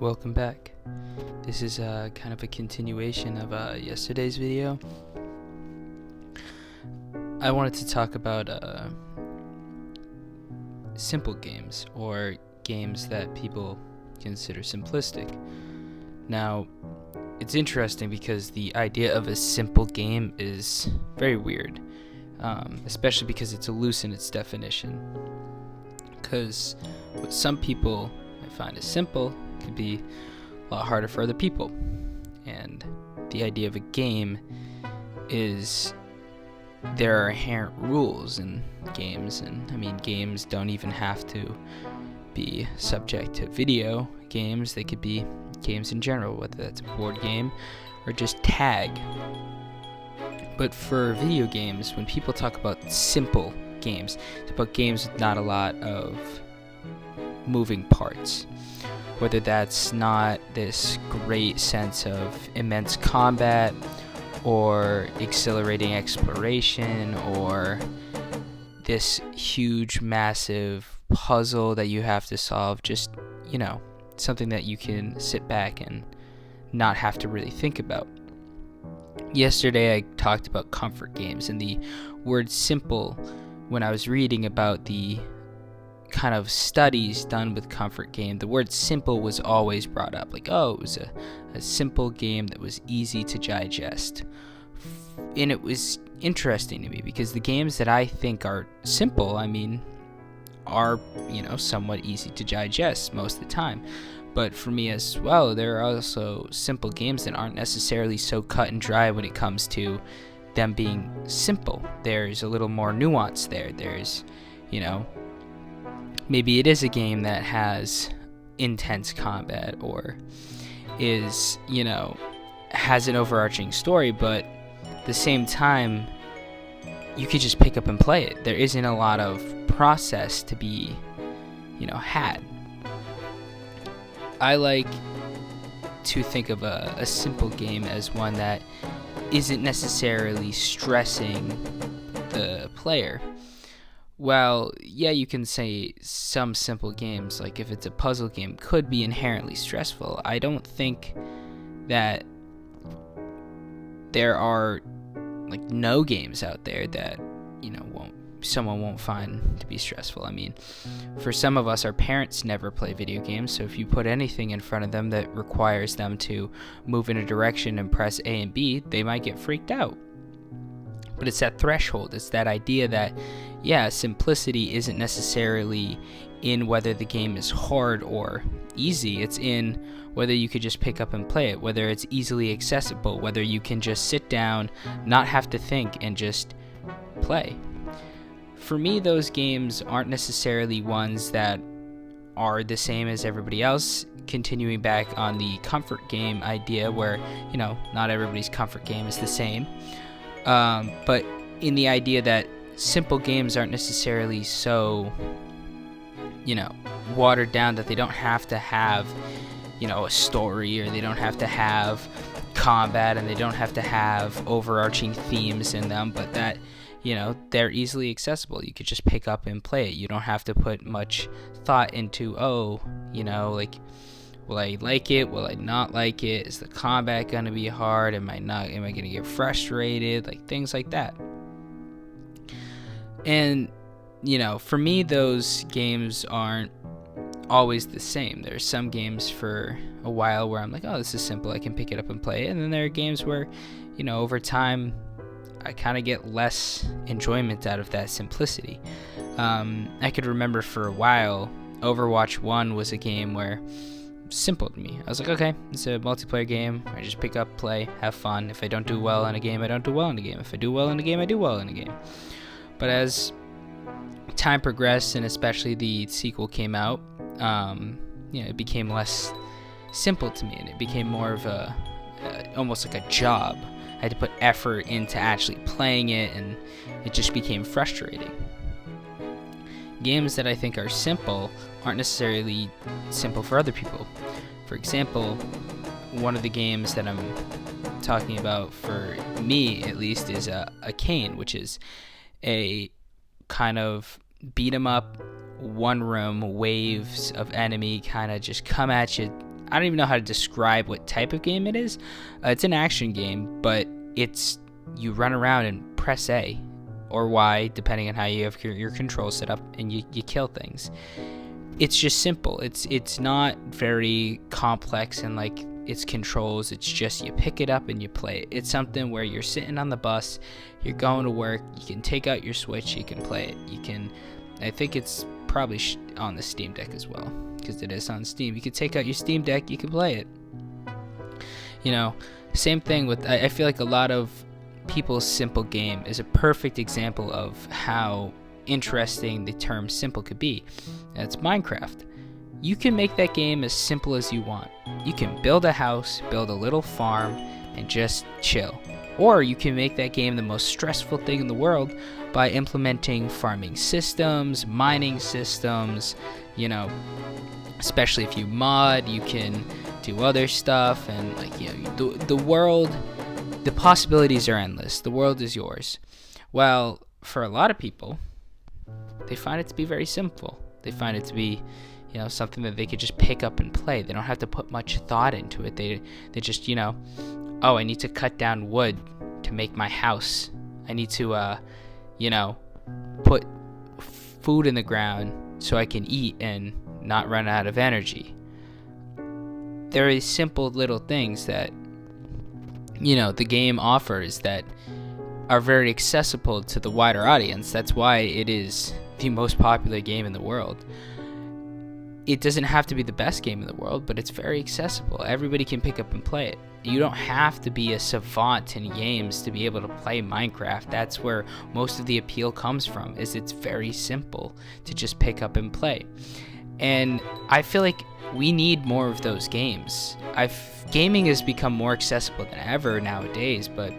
welcome back. This is kind of a continuation of yesterday's video. I wanted to talk about simple games, or games that people consider simplistic. Now, it's interesting because the idea of a simple game is very weird, especially because it's loose in its definition. Because what some people might find as simple could be a lot harder for other people. And the idea of a game is there are inherent rules in games, and I mean, games don't even have to be subject to video games. They could be games in general, whether that's a board game or just tag. But for video games, when people talk about simple games, it's about games with not a lot of moving parts. Whether that's not this great sense of immense combat or exhilarating exploration or this huge, massive puzzle that you have to solve, just, something that you can sit back and not have to really think about. Yesterday I talked about comfort games, and the word simple, when I was reading about the kind of studies done with comfort game, the word simple was always brought up. Like, oh, it was a simple game that was easy to digest. And it was interesting to me because the games that I think are simple, are, somewhat easy to digest most of the time. But for me as well, there are also simple games that aren't necessarily so cut and dry when it comes to them being simple. There's a little more nuance there. There's, maybe it is a game that has intense combat or is, has an overarching story, but at the same time, you could just pick up and play it. There isn't a lot of process to be, had. I like to think of a simple game as one that isn't necessarily stressing the player. Well, yeah, you can say some simple games, like if it's a puzzle game, could be inherently stressful. I don't think that there are no games out there that someone won't find to be stressful. For some of us, our parents never play video games, so if you put anything in front of them that requires them to move in a direction and press A and B, they might get freaked out. But it's that threshold. It's that idea that, simplicity isn't necessarily in whether the game is hard or easy. It's in whether you could just pick up and play it, whether it's easily accessible, whether you can just sit down, not have to think, and just play. For me, those games aren't necessarily ones that are the same as everybody else. Continuing back on the comfort game idea where, not everybody's comfort game is the same. But in the idea that simple games aren't necessarily so, watered down that they don't have to have, a story, or they don't have to have combat, and they don't have to have overarching themes in them, but that, they're easily accessible. You could just pick up and play it. You don't have to put much thought into, will I like it? Will I not like it? Is the combat going to be hard? Am I going to get frustrated? Things like that. And, for me, those games aren't always the same. There's some games for a while where I'm like, oh, this is simple, I can pick it up and play it. And then there are games where, over time, I kind of get less enjoyment out of that simplicity. I could remember for a while, Overwatch 1 was a game where simple to me. I was like, okay, it's a multiplayer game. I just pick up, play, have fun. If I don't do well in a game, I don't do well in a game. If I do well in a game, I do well in a game. But as time progressed, and especially the sequel came out, it became less simple to me, and it became more of almost like a job. I had to put effort into actually playing it, and it just became frustrating. Games that I think are simple aren't necessarily simple for other people. For example, one of the games that I'm talking about, for me at least, is a Cane, which is a kind of beat 'em up, one room, waves of enemy kind of just come at you I don't even know how to describe what type of game it is. It's an action game, but you run around and press A or Y, depending on how you have your control set up, and you kill things. It's just simple. It's not very complex and like its controls. It's just you pick it up and you play it. It's something where you're sitting on the bus, you're going to work, you can take out your Switch, you can play it. I think it's probably on the Steam Deck as well, because it is on Steam. You can take out your Steam Deck, you can play it. Same thing with, I feel like a lot of people's simple game is a perfect example of how interesting the term simple could be. That's Minecraft. You can make that game as simple as you want. You can build a house, build a little farm, and just chill. Or you can make that game the most stressful thing in the world by implementing farming systems, mining systems, especially if you mod, you can do other stuff, and the world, the possibilities are endless. The world is yours. Well, for a lot of people, they find it to be very simple. They find it to be something that they could just pick up and play. They don't have to put much thought into it. They just, oh, I need to cut down wood to make my house. I need to, put food in the ground so I can eat and not run out of energy. There are simple little things that, the game offers that are very accessible to the wider audience. That's why it is the most popular game in the world. It doesn't have to be the best game in the world, but it's very accessible. Everybody can pick up and play it. You don't have to be a savant in games to be able to play Minecraft. That's where most of the appeal comes from, is it's very simple to just pick up and play. And I feel like we need more of those games. Gaming has become more accessible than ever nowadays, but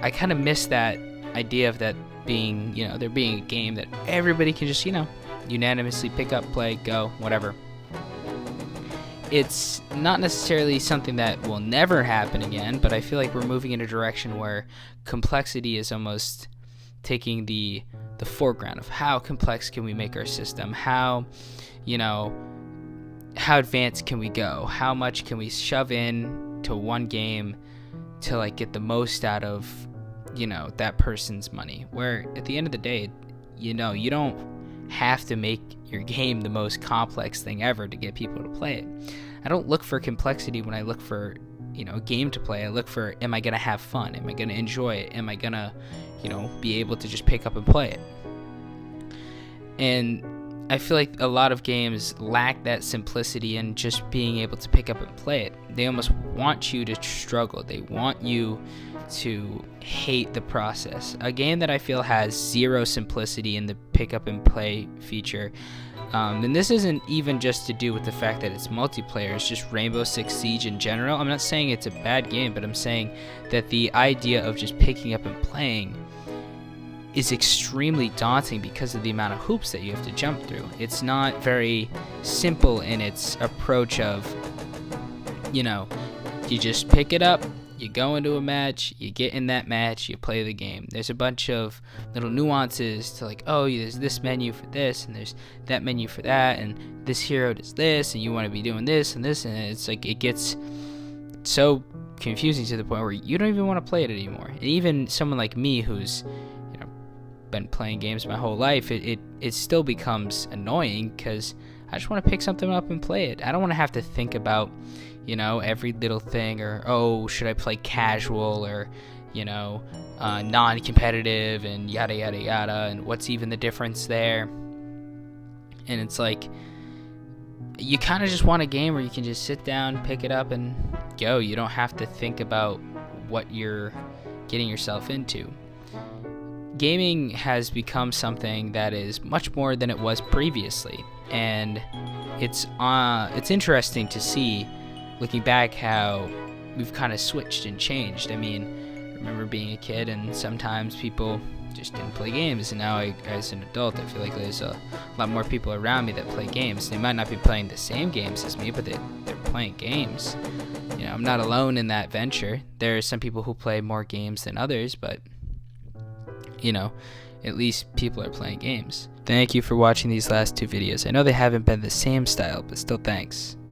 I kind of miss that idea of that being, there being a game that everybody can just, unanimously pick up, play, go, whatever. It's not necessarily something that will never happen again, but I feel like we're moving in a direction where complexity is almost taking the foreground of how complex can we make our system, how advanced can we go, how much can we shove in to one game to get the most out of that person's money. Where at the end of the day, you don't have to make your game the most complex thing ever to get people to play it. I don't look for complexity when I look for a game to play. I look for, am I gonna have fun? Am I gonna enjoy it? Am I gonna be able to just pick up and play it? And I feel like a lot of games lack that simplicity and just being able to pick up and play it. They almost want you to struggle. They want you to hate the process. A game that I feel has zero simplicity in the pick up and play feature, and this isn't even just to do with the fact that it's multiplayer, it's just Rainbow Six Siege in general. I'm not saying it's a bad game, but I'm saying that the idea of just picking up and playing is extremely daunting because of the amount of hoops that you have to jump through. It's not very simple in its approach of, you just pick it up, you go into a match, you get in that match, you play the game. There's a bunch of little nuances to there's this menu for this, and there's that menu for that, and this hero does this, and you want to be doing this and this, and it's it gets so confusing to the point where you don't even want to play it anymore. And even someone like me who's been playing games my whole life, it still becomes annoying because I just want to pick something up and play it. I don't want to have to think about every little thing, or should I play casual, or non-competitive, and yada yada yada, and what's even the difference there. And it's you kind of just want a game where you can just sit down, pick it up, and go. You don't have to think about what you're getting yourself into. Gaming has become something that is much more than it was previously, and it's interesting to see, looking back, how we've kind of switched and changed. I mean, I remember being a kid, and sometimes people just didn't play games, and now as an adult, I feel like there's a lot more people around me that play games. They might not be playing the same games as me, but they're playing games. I'm not alone in that venture. There are some people who play more games than others, but at least people are playing games. Thank you for watching these last two videos. I know they haven't been the same style, but still thanks.